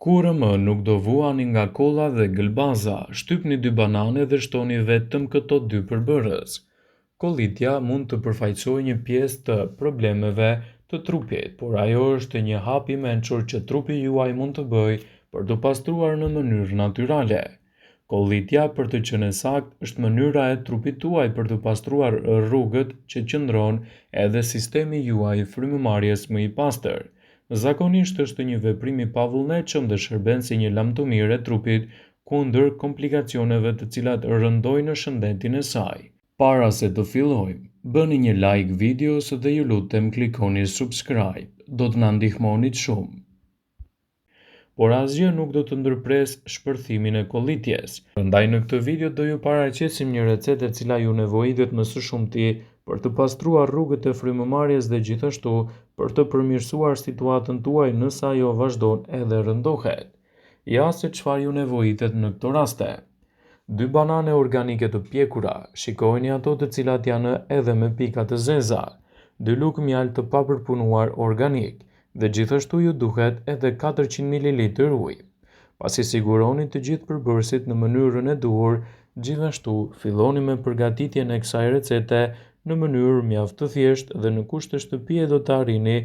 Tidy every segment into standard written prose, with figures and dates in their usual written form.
Kurrë më nuk do vuani nga kolla dhe gëlbaza, shtypni 2 banane dhe shtoni vetëm këto 2 përbërës. Kollitja mund të përfaqësojë një pjesë të problemeve të trupit, por ajo është një hap i mençur që trupi juaj mund të bëjë për të pastruar në mënyrë natyrale. Kollitja, për të qenë saktë, është mënyra e trupit tuaj për të pastruar rrugët që qëndron edhe sistemi juaj frymëmarrjes më i pastër. Zakonisht është një veprim i pavullnetshëm dhe shërben si një lamtumire e trupit kundër komplikacioneve të cilat rëndojnë shëndetin e saj. Para se të fillojmë, bëni një like videos dhe ju lutem klikoni subscribe, do të na ndihmonit shumë. Por asgjë nuk do të ndërpres shpërthimin e kollitjes. Prandaj në këtë video do ju paraqesim një recetë e cila ju nevojitet më së shumti për të pastruar rrugët e frymëmarrjes dhe gjithashtu për të përmirësuar situatën tuaj nëse ajo vazhdon edhe rëndohet. Ja se çfarë ju nevojitet në këto raste. 2 banane organike të pjekura, shikojeni ato të cilat janë edhe me pika të zeza, 2 lugë mjaltë të papërpunuar organik, dhe gjithashtu ju duhet edhe 400 ml ujë. Pasi siguroni të gjithë përbërësit në mënyrën e duhur, gjithashtu filloni me përgatitjen e kësaj recete në mënyrë mjaft të thjeshtë dhe në kushte shtëpie do të arrini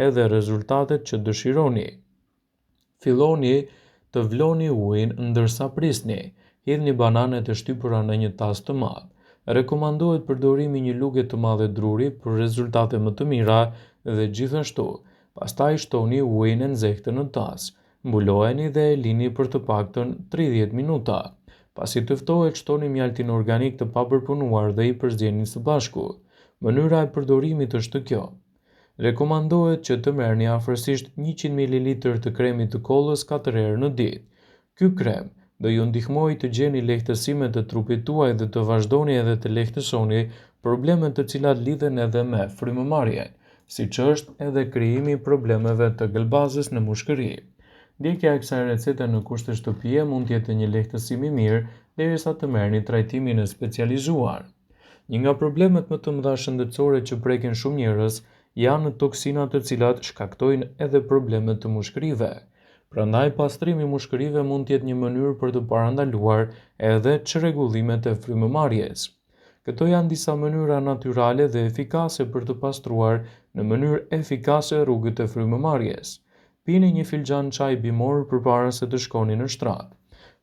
edhe rezultatet që dëshironi. Filloni të vloni ujin ndërsa prisni. Hidhni bananet e shtypura në një tas të madh. Rekomandohet përdorimi një luge të madhe druri për rezultate më të mira dhe gjithashtu, pastaj shtoni ujin e nxehtë në tas. Mbulojeni dhe e lini për të paktën 30 minuta. Pasi të ftohet, shtoni mjaltin organik të papërpunuar dhe i përzgjeni së bashku. Mënyra e përdorimit është kjo. Rekomandohet që të merrni afërsisht 100 ml të kremit të kollës 4 herë në ditë. Ky krem do ju ndihmojë të gjeni lehtësime të trupit tuaj dhe të vazhdoni edhe të lehtësoni problemet të cilat lidhen edhe me frymëmarrjen, siç është edhe krijimi i problemeve të gëlbazës në mushkëri. Ndjekja e kësaj recete në kushte shtëpie mund të jetë një lehtësim i mirë derisa të merrni trajtimin e specializuar. Një nga problemet më të mëdha shëndetësore që prekin shumë njerëz janë toksinat të cilat shkaktojnë edhe probleme të mushkërive. Prandaj pastrimi i mushkërive mund të jetë një mënyrë për të parandaluar edhe çrregullimet e frymëmarrjes. Këto janë disa mënyra natyrale dhe efikase për të pastruar në mënyrë efikase rrugët e frymëmarrjes. Pini një filxhan çaj bimor përpara se të shkoni në shtrat.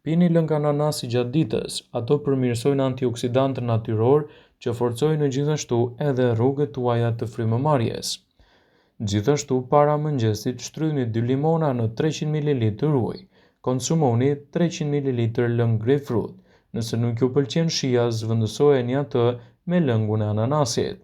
Pini lëng ananasi gjatë ditës, ato përmirësojnë antioksidantë natyror që forcojnë gjithashtu edhe rrugët tuaja të frymëmarrjes. Gjithashtu, para mëngjesit, shtrydhni 2 limona në 300 ml ujë. Konsumoni 300 ml lëng grejpfrut. Nëse nuk ju pëlqen shija, zvendësojeni atë me lëngun e ananasit.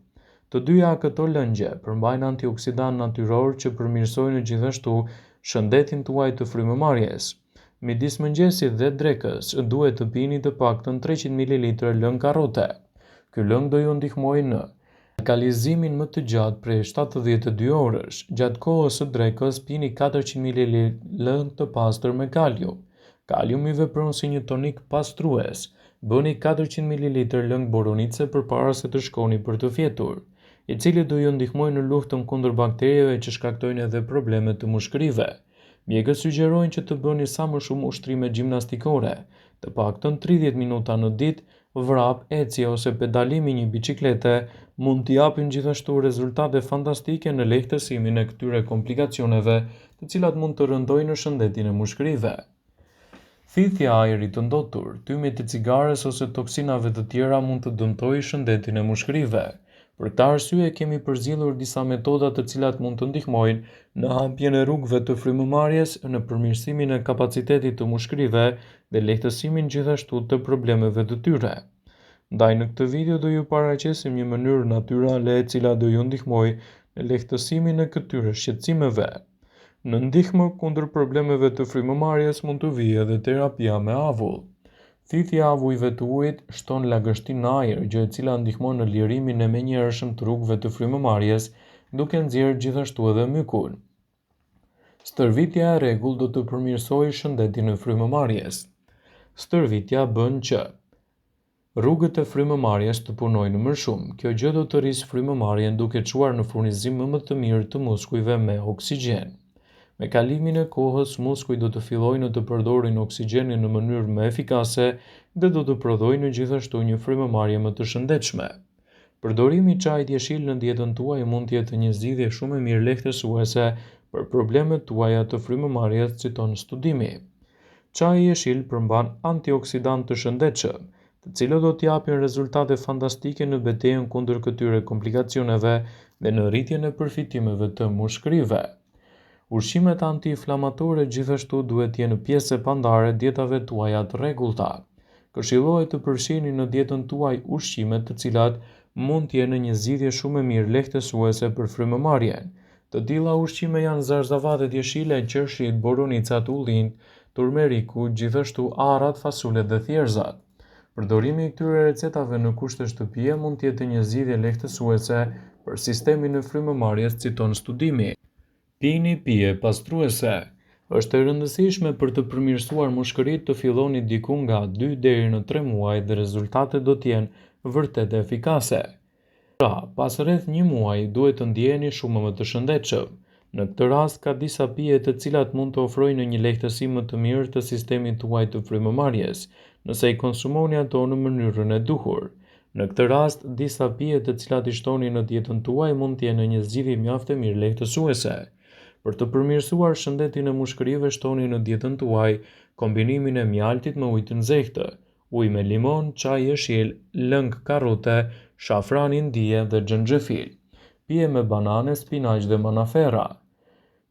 Të dyja këto lëngje përmbajnë antioksidant natyror që përmirësojnë gjithashtu shëndetin tuaj të frymëmarrjes. Midis mëngjesit dhe drekës duhet të pini të paktën 300 ml lëng karrote. Ky lëng do ju ndihmojë në alkalizimin më të gjatë prej 72 orësh. Gjatë kohës së drekës pini 400 ml lëng të pastër me kalium. Kaliumi vepron si një tonik pastrues. Bëni 400 ml lëng boronice përpara se të shkoni për të fjetur, i cili do ju ndihmojë në luftën kundër bakterieve që shkaktojnë edhe probleme të mushkërive. Mjekët sugjerojnë që të bëni sa më shumë ushtrime gjimnastikore, të paktën 30 minuta në ditë. Vrap, ecje ose pedalimi një biçiklete mund t'i japin gjithashtu rezultate fantastike në lehtësimin e këtyre komplikacioneve, të cilat mund të rëndojnë shëndetin e mushkërive. Thithja e ajrit të ndotur, tymit të cigares ose toksinave të tjera mund të dëmtojë shëndetin e mushkërive. Për këtë arsye kemi përzgjedhur disa metoda të cilat mund të ndihmojnë në hapjen e rrugëve të frymëmarrjes, në përmirësimin e kapacitetit të mushkërive dhe lehtësimin gjithashtu të problemeve të tyre. Ndaj në këtë video do ju paraqesim një mënyrë natyrale e cila do ju ndihmojë në lehtësimin e këtyre shqetësimeve. Në ndihmë kundër problemeve të frymëmarrjes mund të vijë edhe terapia me avull. Thithja e avujve të ujit shton lagështinë në ajër, gjë e cila ndihmon në lirimin e menjëhershëm të rrugëve të frymëmarrjes, duke nxjerrë gjithashtu edhe mykun. Stërvitja e rregullt do të përmirësojë shëndetin e frymëmarrjes. Stërvitja bën që rrugët e frymëmarrjes të punojnë më shumë. Kjo gjë do të rrisë frymëmarrjen duke çuar në furnizim më të mirë të muskujve me oksigjen. Me kalimin e kohës, muskujt do të fillojnë të përdorin oksigjenin në mënyrë më efikase dhe do të prodhojnë gjithashtu një frymëmarrje më të shëndetshme. Përdorimi i çajit jeshil në dietën tuaj mund të jetë një zgjidhje shumë e mirë lehtësuese për problemet tuaja të frymëmarrjes, citon studimi. Çaji i jeshil përmban antioksidantë të shëndetshëm, të cilët do të japin rezultate fantastike në betejën kundër këtyre komplikacioneve dhe në rritjen e përfitimeve të mushkërive. Ushqimet anti-inflamatore gjithashtu duhet të jenë pjesë e pandare e dietave tuaja të rregullta. Këshillohet të përfshini në dietën tuaj ushqime të cilat mund të jenë një zgjidhje shumë e mirë lehtësuese për frymëmarrjen. Të tilla ushqime janë zarzavatet jeshile, qershit, boronicat, ullin, turmeriku, gjithashtu arrat, fasulet dhe thjerrzat. Përdorimi i këtyre recetave në kushte shtëpie mund të jetë një zgjidhje lehtësuese për sistemin e frymëmarrjes, citon studimi. Pini pije pastruese. Është e rëndësishme për të përmirësuar mushkëritë të filloni diku nga 2 deri në 3 muaj dhe rezultatet do të jenë vërtet efikase. Pra, pas rreth 1 muaji duhet të ndjeheni shumë më të shëndetshëm. Në këtë rast ka disa pije të cilat mund të ofrojnë një lehtësim më të mirë të sistemit tuaj të frymëmarrjes, nëse i konsumoni ato në mënyrën e duhur. Në këtë rast, disa pije të cilat i shtoni në dietën tuaj mund të jenë një zgjidhje mjaft e mirë lehtësuese. Për të përmirësuar shëndetin e mushkërive shtoni në dietën tuaj kombinimin e mjaltit me ujë të nxehtë, ujë me limon, çaj jeshil, lëng karrote, shafran indie dhe xhenxhefil, pije me banane, spinaq dhe manafera.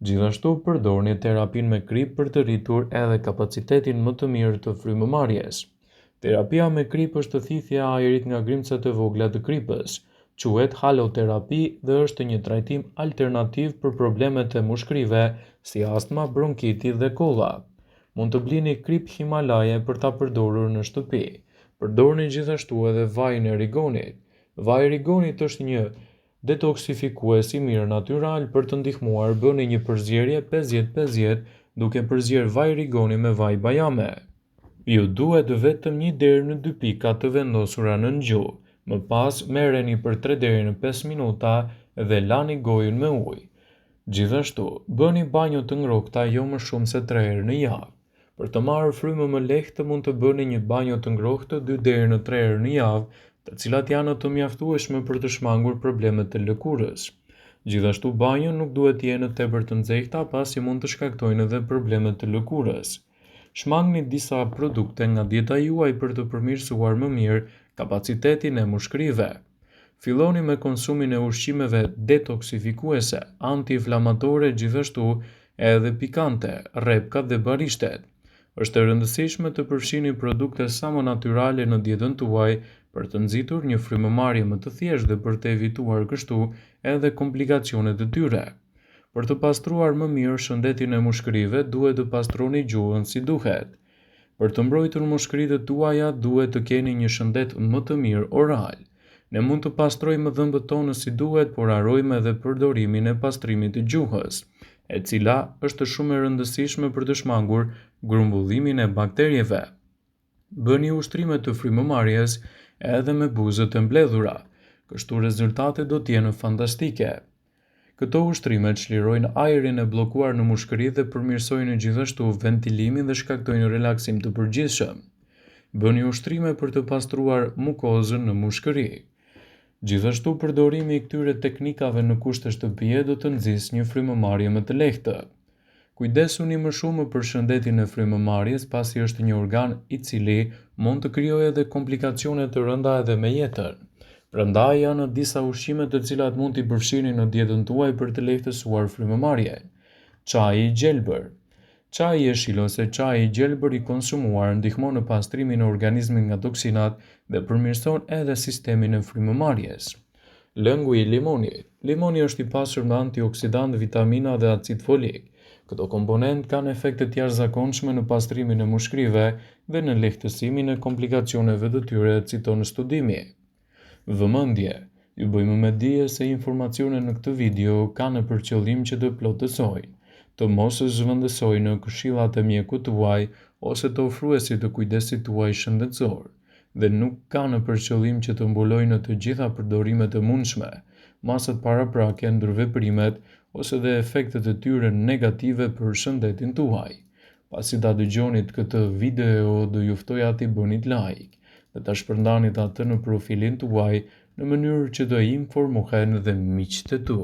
Gjithashtu përdorni terapinë me krip për të rritur edhe kapacitetin më të mirë të frymëmarrjes. Terapia me krip është thithja e ajrit nga grimcat e vogla të kripës. Quhet haloterapi dhe është një trajtim alternativ për problemet e mushkërive si astma, bronkiti dhe kolla. Mund të blini krip Himalaje për ta përdorur në shtëpi. Përdorni gjithashtu edhe vajin e rigonit. Vaji i rigonit është një detoksifikues i mirë natyral për të ndihmuar. Bëni një përzierje 50-50 duke përzierë vaj rigoni me vaj bajame. Ju duhet vetëm 1 deri në 2 pika të vendosura në gjuhë. Më pas merreni për 3 deri në 5 minuta dhe lani gojën me ujë. Gjithashtu, bëni banjo të ngrohta jo më shumë se 3 herë në javë. Për të marrë frymë më lehtë mund të bëni një banjo të ngrohtë 2 deri në 3 herë në javë, të cilat janë të mjaftueshme për të shmangur problemet të lëkurës. Gjithashtu banjo nuk duhet të jenë tepër të nxehta pasi mund të shkaktojnë edhe problemet të lëkurës. Shmangni disa produkte nga dieta juaj për të përmirësuar më mirë kapacitetin e mushkërive. Filloni me konsumin e ushqimeve detoksifikuese, anti-inflamatore, gjithashtu edhe pikante, rrepkat dhe barishtet. Është e rëndësishme të përfshini produkte sa më natyrale në dietën tuaj për të nxitur një frymëmarrje më të thjeshtë dhe për të evituar kështu edhe komplikacionet e tyre. Për të pastruar më mirë shëndetin e mushkërive, duhet të pastroni gjuhën si duhet. Për të mbrojtur mushkëritë tuaja, duhet të keni një shëndet më të mirë oral. Ne mund të pastrojmë dhëmbët tonë si duhet, por harrojmë edhe përdorimin e pastrimit të gjuhës, e cila është shumë e rëndësishme për të shmangur grumbullimin e bakterieve. Bëni ushtrime të frymëmarrjes edhe me buzët e mbledhura, kështu rezultatet do të jenë fantastike. Këto ushtrime çlirojnë ajrin e bllokuar në mushkëri dhe përmirësojnë gjithashtu ventilimin dhe shkaktojnë relaksim të përgjithshëm. Bëni ushtrime për të pastruar mukozën në mushkëri. Gjithashtu përdorimi i këtyre teknikave në kushte shtëpie do të nxjisë një frymëmarrje më të lehtë. Kujdesuni më shumë për shëndetin e frymëmarrjes pasi është një organ i cili mund të krijojë edhe komplikacione të rënda edhe me jetën. Prandaj janë disa ushqime të cilat mund t'i përfshini në dietën tuaj për të lehtësuar frymëmarrjen. Çaji i gjelbër. Çaji i jeshil ose çaji i gjelbër i konsumuar ndihmon në pastrimin e organizmit nga toksinat dhe përmirëson edhe sistemin e frymëmarrjes. Lëngu i limonit. Limoni është i pasur me antioksidantë, vitamina dhe acid folik. Këto komponentë kanë efekte të jashtëzakonshme në pastrimin e mushkërive dhe në lehtësimin e komplikacioneve të tyre, citon studimi. Vëmendje. Ju bëjmë me dije se informacionet në këtë video kanë për qëllim që të plotësojnë, të mos zhvendësojnë në këshillat e mjekut tuaj ose të ofruesit të kujdesit tuaj shëndetësor, dhe nuk kanë për qëllim që të mbulojnë të gjitha përdorimet e mundshme, masat paraprake, ndërveprimet ose dhe efektet e tyre negative për shëndetin tuaj. Pasi ta dëgjonit këtë video, do ju ftoja t'i bënit like dhe ta shpërndanit atë në profilin tuaj në mënyrë që të informohen dhe miqtë e tu.